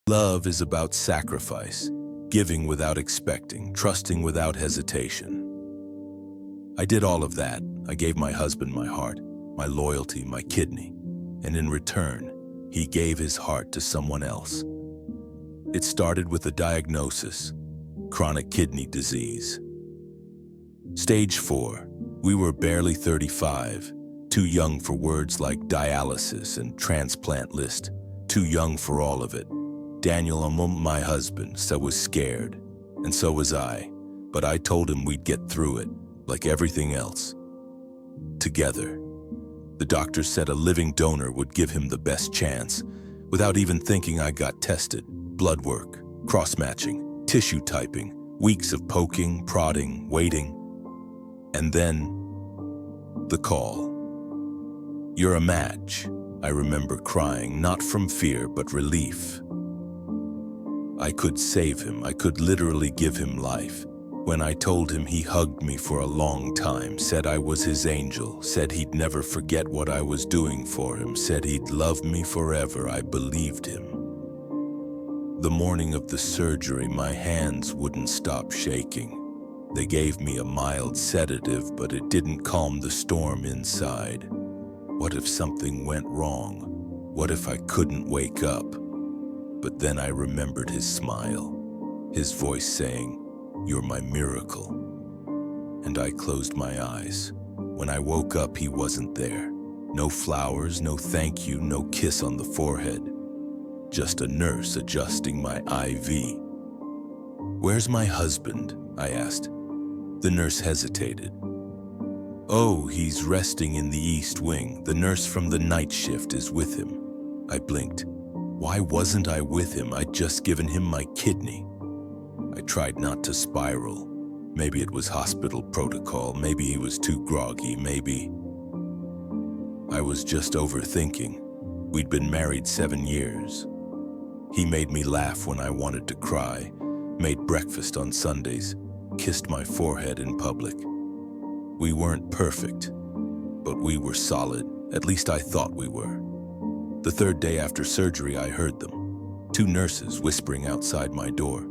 Love is about sacrifice, giving without expecting, trusting without hesitation. I did all of that. I gave my husband my heart, my loyalty, my kidney, and in return, he gave his heart to someone else. It started with a diagnosis, chronic kidney disease. Stage 4, we were barely 35, too young for words like dialysis and transplant list, too young for all of it. Daniel, my husband, was scared, and so was I, but I told him we'd get through it, like everything else. Together. The doctor said a living donor would give him the best chance. Without even thinking, I got tested. Blood work, cross-matching, tissue typing, weeks of poking, prodding, waiting. And then, the call. "You're a match," I remember crying, not from fear, but relief. I could save him. I could literally give him life. When I told him, he hugged me for a long time, said I was his angel, said he'd never forget what I was doing for him, said he'd love me forever. I believed him. The morning of the surgery, my hands wouldn't stop shaking. They gave me a mild sedative, but it didn't calm the storm inside. What if something went wrong? What if I couldn't wake up? But then I remembered his smile, his voice saying, "You're my miracle." And I closed my eyes. When I woke up, he wasn't there. No flowers, no thank you, no kiss on the forehead. Just a nurse adjusting my IV. "Where's my husband?" I asked. The nurse hesitated. "Oh, he's resting in the East Wing. The nurse from the night shift is with him." I blinked. Why wasn't I with him? I'd just given him my kidney. I tried not to spiral. Maybe it was hospital protocol. Maybe he was too groggy. Maybe I was just overthinking. We'd been married 7 years. He made me laugh when I wanted to cry, made breakfast on Sundays, kissed my forehead in public. We weren't perfect, but we were solid. At least I thought we were. The third day after surgery, I heard them. 2 nurses whispering outside my door.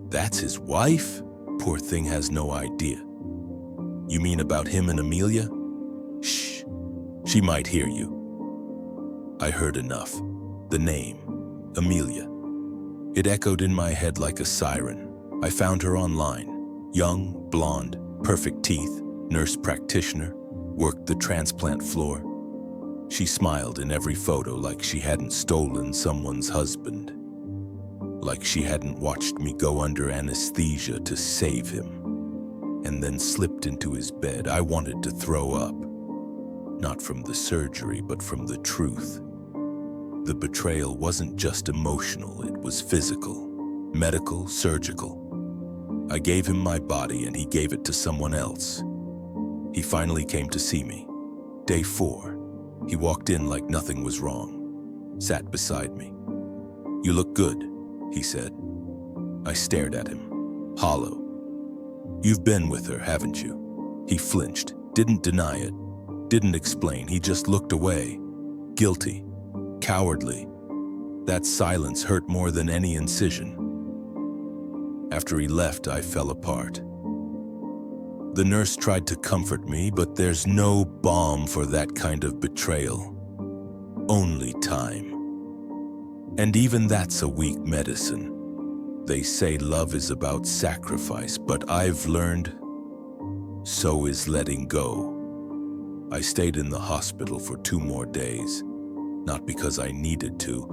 "That's his wife? Poor thing has no idea." "You mean about him and Amelia?" "Shh, she might hear you." I heard enough. The name, Amelia. It echoed in my head like a siren. I found her online. Young, blonde, perfect teeth, nurse practitioner, worked the transplant floor. She smiled in every photo like she hadn't stolen someone's husband. Like she hadn't watched me go under anesthesia to save him, and then slipped into his bed. I wanted to throw up. Not from the surgery, but from the truth. The betrayal wasn't just emotional, it was physical, medical, surgical. I gave him my body and he gave it to someone else. He finally came to see me. Day 4. He walked in like nothing was wrong, sat beside me. "You look good," he said. I stared at him, hollow. "You've been with her, haven't you?" He flinched, didn't deny it, didn't explain. He just looked away, guilty, cowardly. That silence hurt more than any incision. After he left, I fell apart. The nurse tried to comfort me, but there's no balm for that kind of betrayal. Only time. And even that's a weak medicine. They say love is about sacrifice, but I've learned so is letting go. I stayed in the hospital for 2 more days, not because I needed to,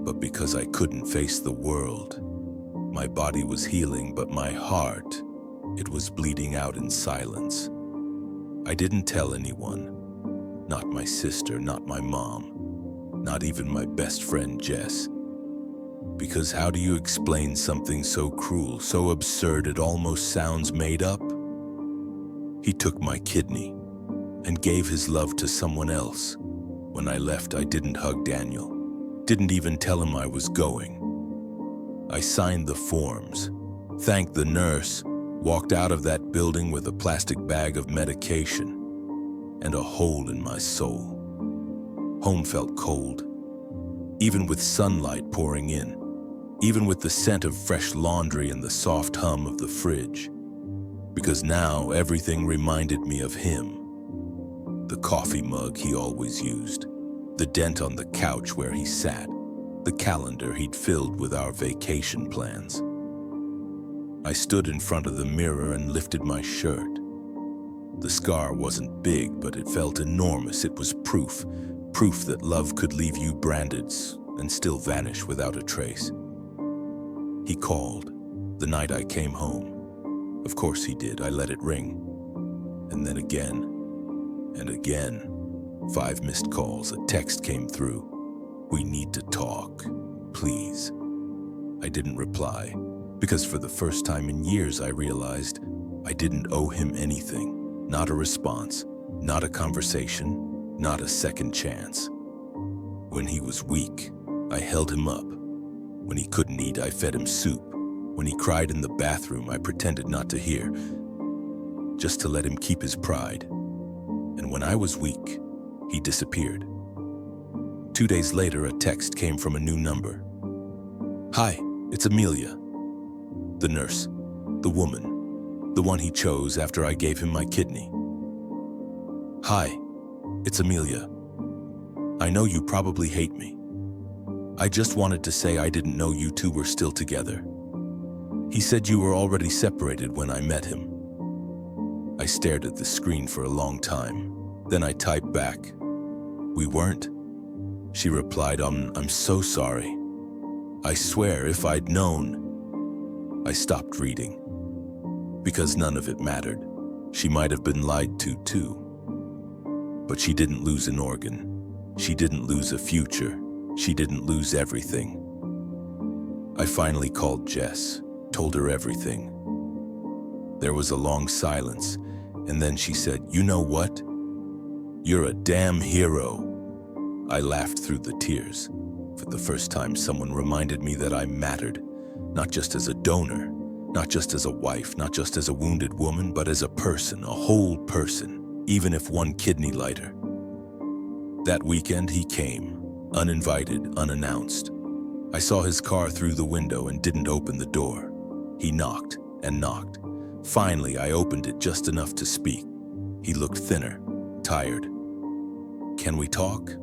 but because I couldn't face the world. My body was healing, but my heart, it was bleeding out in silence. I didn't tell anyone. Not my sister, not my mom, not even my best friend Jess. Because how do you explain something so cruel, so absurd it almost sounds made up? He took my kidney and gave his love to someone else. When I left, I didn't hug Daniel. Didn't even tell him I was going. I signed the forms, thanked the nurse, walked out of that building with a plastic bag of medication and a hole in my soul. Home felt cold, even with sunlight pouring in, even with the scent of fresh laundry and the soft hum of the fridge. Because now everything reminded me of him. The coffee mug he always used, the dent on the couch where he sat, the calendar he'd filled with our vacation plans. I stood in front of the mirror and lifted my shirt. The scar wasn't big, but it felt enormous. It was proof that love could leave you branded and still vanish without a trace. He called the night I came home. Of course he did. I let it ring. And then again, and again. 5 missed calls, a text came through. "We need to talk, please." I didn't reply, because for the first time in years I realized I didn't owe him anything. Not a response, not a conversation, not a second chance. When he was weak, I held him up. When he couldn't eat, I fed him soup. When he cried in the bathroom, I pretended not to hear, just to let him keep his pride. And when I was weak, he disappeared. 2 days later, a text came from a new number. "Hi, it's Amelia." The nurse, the woman, the one he chose after I gave him my kidney. "Hi, it's Amelia. I know you probably hate me. I just wanted to say I didn't know you two were still together. He said you were already separated when I met him." I stared at the screen for a long time. Then I typed back, "We weren't?" She replied, I'm so sorry. I swear if I'd known." I stopped reading, because none of it mattered. She might have been lied to too. But she didn't lose an organ. She didn't lose a future. She didn't lose everything. I finally called Jess, told her everything. There was a long silence, and then she said, "You know what? You're a damn hero." I laughed through the tears. For the first time, someone reminded me that I mattered, not just as a donor, not just as a wife, not just as a wounded woman, but as a person, a whole person, even if one kidney lighter. That weekend he came, uninvited, unannounced. I saw his car through the window and didn't open the door. He knocked and knocked. Finally, I opened it just enough to speak. He looked thinner, tired. "Can we talk?"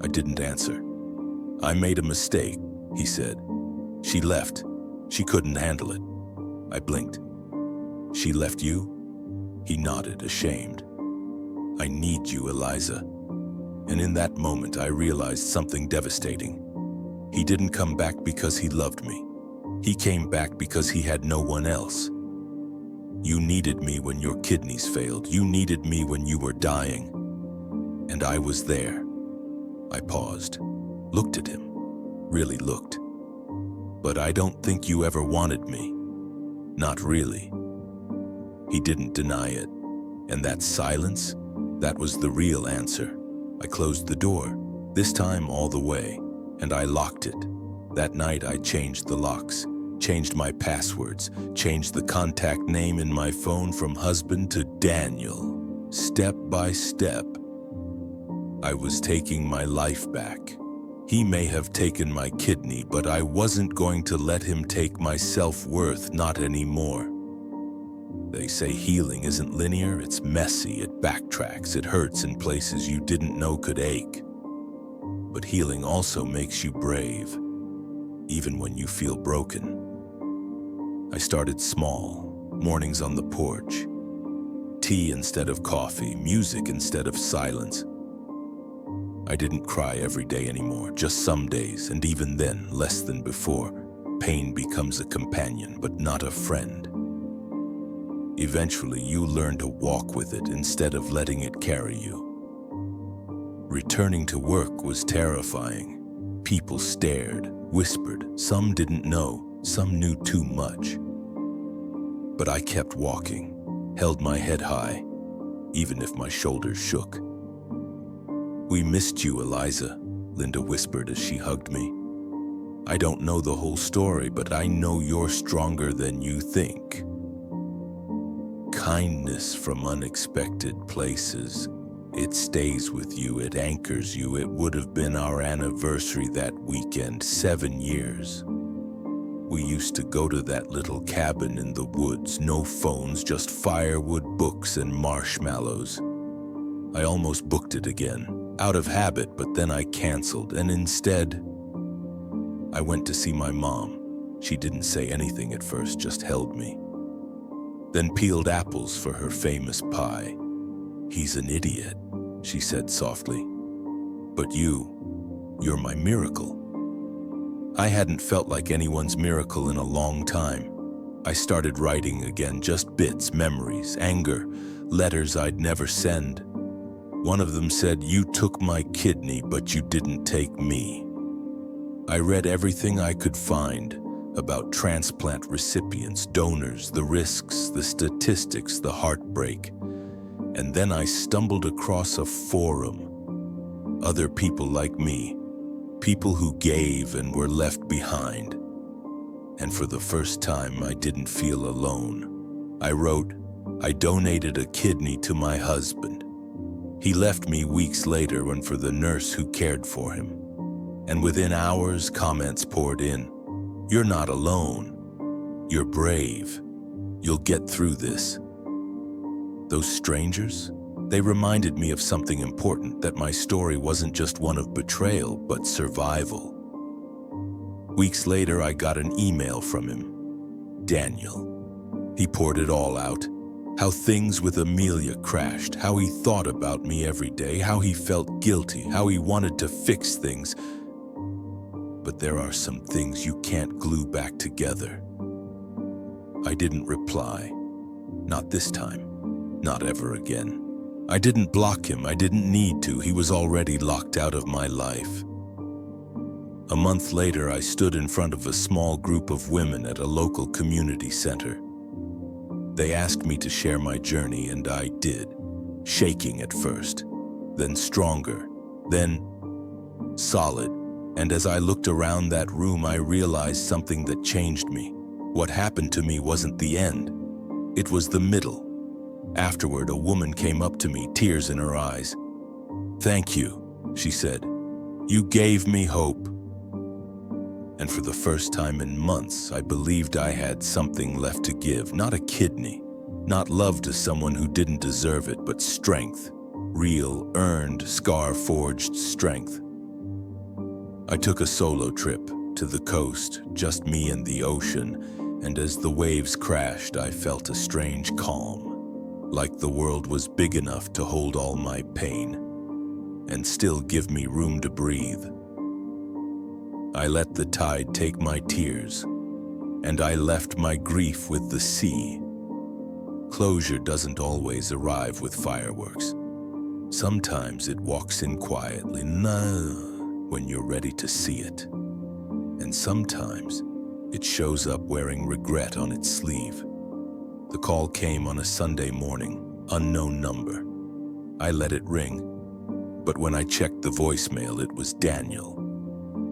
I didn't answer. "I made a mistake," he said. "She left. She couldn't handle it." I blinked. "She left you?" He nodded, ashamed. "I need you, Eliza." And in that moment, I realized something devastating. He didn't come back because he loved me. He came back because he had no one else. "You needed me when your kidneys failed. You needed me when you were dying. And I was there." I paused, looked at him, really looked. "But I don't think you ever wanted me. Not really." He didn't deny it. And that silence, that was the real answer. I closed the door, this time all the way, and I locked it. That night I changed the locks, changed my passwords, changed the contact name in my phone from husband to Daniel. Step by step. I was taking my life back. He may have taken my kidney, but I wasn't going to let him take my self-worth, not anymore. They say healing isn't linear, it's messy, it backtracks, it hurts in places you didn't know could ache. But healing also makes you brave, even when you feel broken. I started small, mornings on the porch. Tea instead of coffee, music instead of silence. I didn't cry every day anymore, just some days, and even then, less than before. Pain becomes a companion, but not a friend. Eventually, you learn to walk with it instead of letting it carry you. Returning to work was terrifying. People stared, whispered. Some didn't know, some knew too much. But I kept walking, held my head high, even if my shoulders shook. "We missed you, Eliza," Linda whispered as she hugged me. "I don't know the whole story, but I know you're stronger than you think." Kindness from unexpected places. It stays with you, it anchors you. It would have been our anniversary that weekend, 7 years. We used to go to that little cabin in the woods, no phones, just firewood, books, and marshmallows. I almost booked it again, out of habit, but then I canceled, and instead, I went to see my mom. She didn't say anything at first, just held me. Then peeled apples for her famous pie. "He's an idiot," she said softly. "But you're my miracle." I hadn't felt like anyone's miracle in a long time. I started writing again, just bits, memories, anger, letters I'd never send. One of them said, "You took my kidney, but you didn't take me." I read everything I could find about transplant recipients, donors, the risks, the statistics, the heartbreak. And then I stumbled across a forum. Other people like me, people who gave and were left behind. And for the first time, I didn't feel alone. I wrote, "I donated a kidney to my husband. He left me weeks later and for the nurse who cared for him." And within hours, comments poured in. "You're not alone. You're brave. You'll get through this." Those strangers, they reminded me of something important, that my story wasn't just one of betrayal, but survival. Weeks later, I got an email from him. Daniel. He poured it all out. How things with Amelia crashed, how he thought about me every day, how he felt guilty, how he wanted to fix things. But there are some things you can't glue back together. I didn't reply. Not this time. Not ever again. I didn't block him. I didn't need to. He was already locked out of my life. A month later, I stood in front of a small group of women at a local community center. They asked me to share my journey, and I did. Shaking at first, then stronger, then solid. And as I looked around that room, I realized something that changed me. What happened to me wasn't the end. It was the middle. Afterward, a woman came up to me, tears in her eyes. "Thank you," she said. "You gave me hope." And for the first time in months, I believed I had something left to give. Not a kidney, not love to someone who didn't deserve it, but strength. Real, earned, scar-forged strength. I took a solo trip to the coast, just me and the ocean, and as the waves crashed, I felt a strange calm. Like the world was big enough to hold all my pain and still give me room to breathe. I let the tide take my tears, and I left my grief with the sea. Closure doesn't always arrive with fireworks. Sometimes it walks in quietly, when you're ready to see it. And sometimes it shows up wearing regret on its sleeve. The call came on a Sunday morning, unknown number. I let it ring, but when I checked the voicemail, it was Daniel.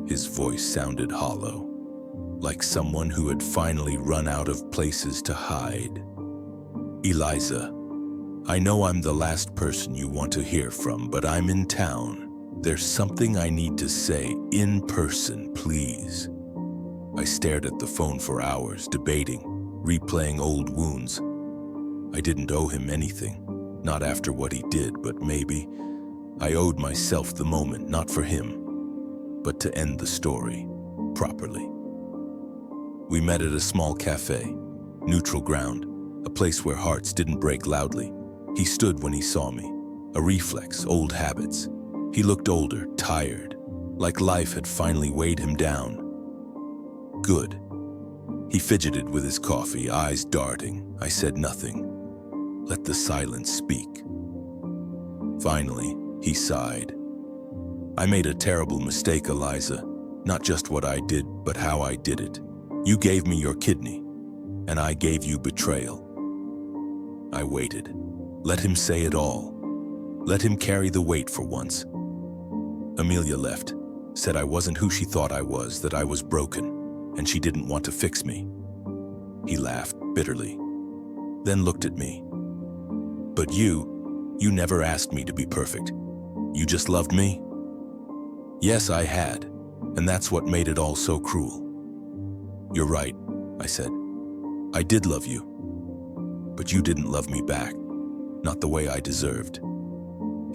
His voice sounded hollow, like someone who had finally run out of places to hide. "Eliza, I know I'm the last person you want to hear from, but I'm in town. There's something I need to say in person, please." I stared at the phone for hours, debating, replaying old wounds. I didn't owe him anything, not after what he did, but maybe I owed myself the moment, not for him, but to end the story properly. We met at a small cafe, neutral ground, a place where hearts didn't break loudly. He stood when he saw me, a reflex, old habits. He looked older, tired, like life had finally weighed him down. "Good." He fidgeted with his coffee, eyes darting. I said nothing. Let the silence speak. Finally, he sighed. "I made a terrible mistake, Eliza. Not just what I did, but how I did it. You gave me your kidney, and I gave you betrayal." I waited. Let him say it all. Let him carry the weight for once. Amelia left, said I wasn't who she thought I was, that I was broken, and she didn't want to fix me. He laughed bitterly, then looked at me. "But you You never asked me to be perfect. You just loved me? Yes, I had, and that's what made it all so cruel. You're right, I said. I did love you, but you didn't love me back, not the way I deserved.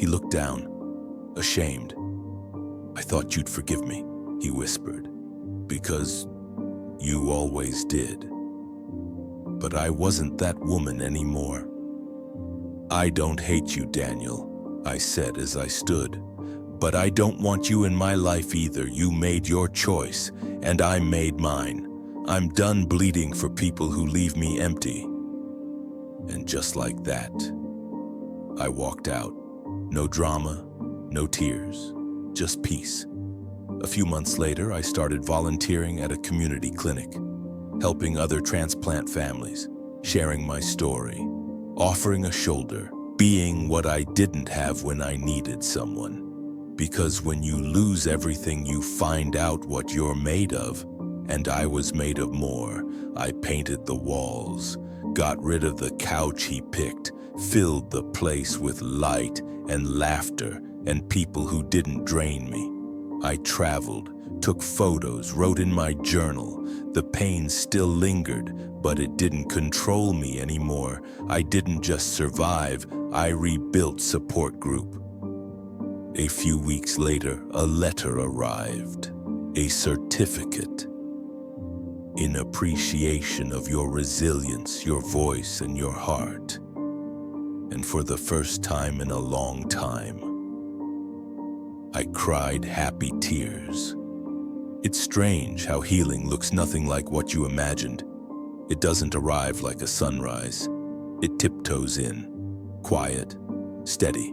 He looked down, ashamed. I thought you'd forgive me, he whispered, because you always did. But I wasn't that woman anymore. I don't hate you, Daniel, I said as I stood, but I don't want you in my life either. You made your choice, and I made mine. I'm done bleeding for people who leave me empty. And just like that, I walked out. No drama, no tears, just peace. A few months later, I started volunteering at a community clinic, helping other transplant families, sharing my story, offering a shoulder, being what I didn't have when I needed someone. Because when you lose everything, you find out what you're made of. And I was made of more. I painted the walls, got rid of the couch he picked, filled the place with light and laughter and people who didn't drain me. I traveled, took photos, wrote in my journal. The pain still lingered, but it didn't control me anymore. I didn't just survive, I rebuilt support group. A few weeks later, a letter arrived, a certificate. In appreciation of your resilience, your voice, and your heart. And for the first time in a long time, I cried happy tears. It's strange how healing looks nothing like what you imagined. It doesn't arrive like a sunrise. It tiptoes in, quiet, steady.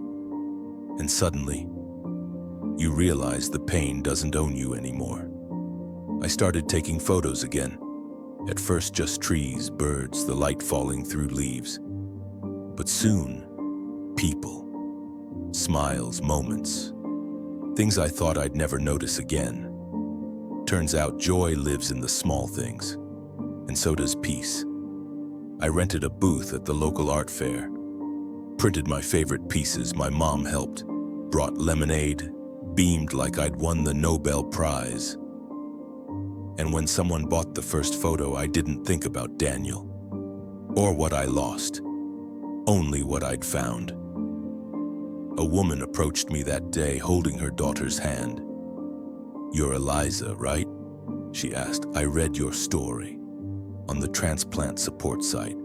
And suddenly, you realize the pain doesn't own you anymore. I started taking photos again. At first just trees, birds, the light falling through leaves. But soon, people, smiles, moments, things I thought I'd never notice again. Turns out joy lives in the small things, and so does peace. I rented a booth at the local art fair, printed my favorite pieces. My mom helped, brought lemonade, beamed like I'd won the Nobel Prize. And when someone bought the first photo, I didn't think about Daniel or what I lost, only what I'd found. A woman approached me that day holding her daughter's hand. "You're Eliza, right?" she asked. "I read your story on the transplant support site.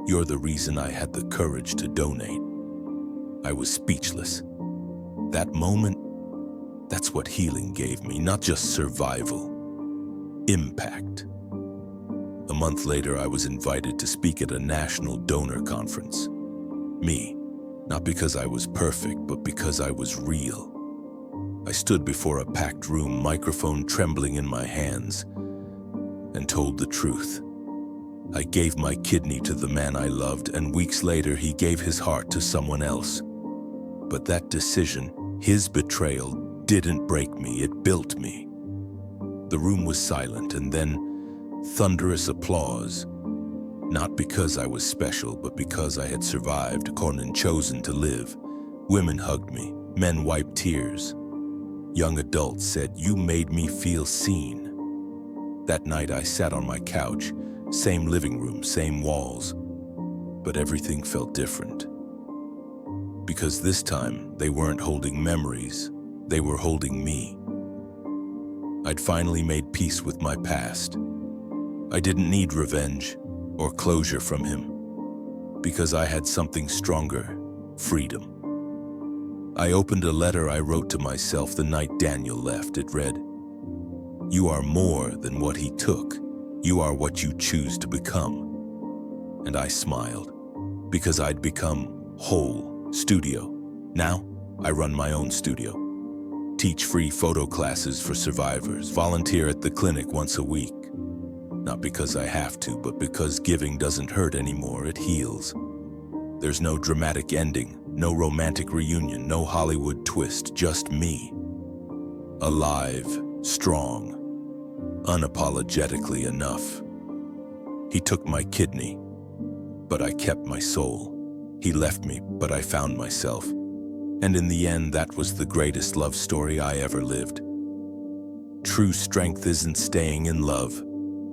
You're the reason I had the courage to donate." I was speechless. That moment, that's what healing gave me, not just survival. Impact. A month later, I was invited to speak at a national donor conference. Me, not because I was perfect, but because I was real. I stood before a packed room, microphone trembling in my hands, and told the truth. I gave my kidney to the man I loved, and weeks later, he gave his heart to someone else. But that decision, his betrayal, didn't break me, it built me. The room was silent, and then thunderous applause. Not because I was special, but because I had survived, and chosen to live. Women hugged me, men wiped tears. Young adults said, "You made me feel seen." That night I sat on my couch, same living room, same walls, but everything felt different. Because this time, they weren't holding memories, they were holding me. I'd finally made peace with my past. I didn't need revenge or closure from him, because I had something stronger, freedom. I opened a letter I wrote to myself the night Daniel left. It read, "You are more than what he took. You are what you choose to become." And I smiled, because I'd become whole. Studio. Now, I run my own studio. Teach free photo classes for survivors, volunteer at the clinic once a week. Not because I have to, but because giving doesn't hurt anymore, it heals. There's no dramatic ending, no romantic reunion, no Hollywood twist, just me. Alive, strong, unapologetically enough. He took my kidney, but I kept my soul. He left me, but I found myself. And in the end, that was the greatest love story I ever lived. True strength isn't staying in love.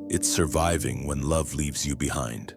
It's surviving when love leaves you behind.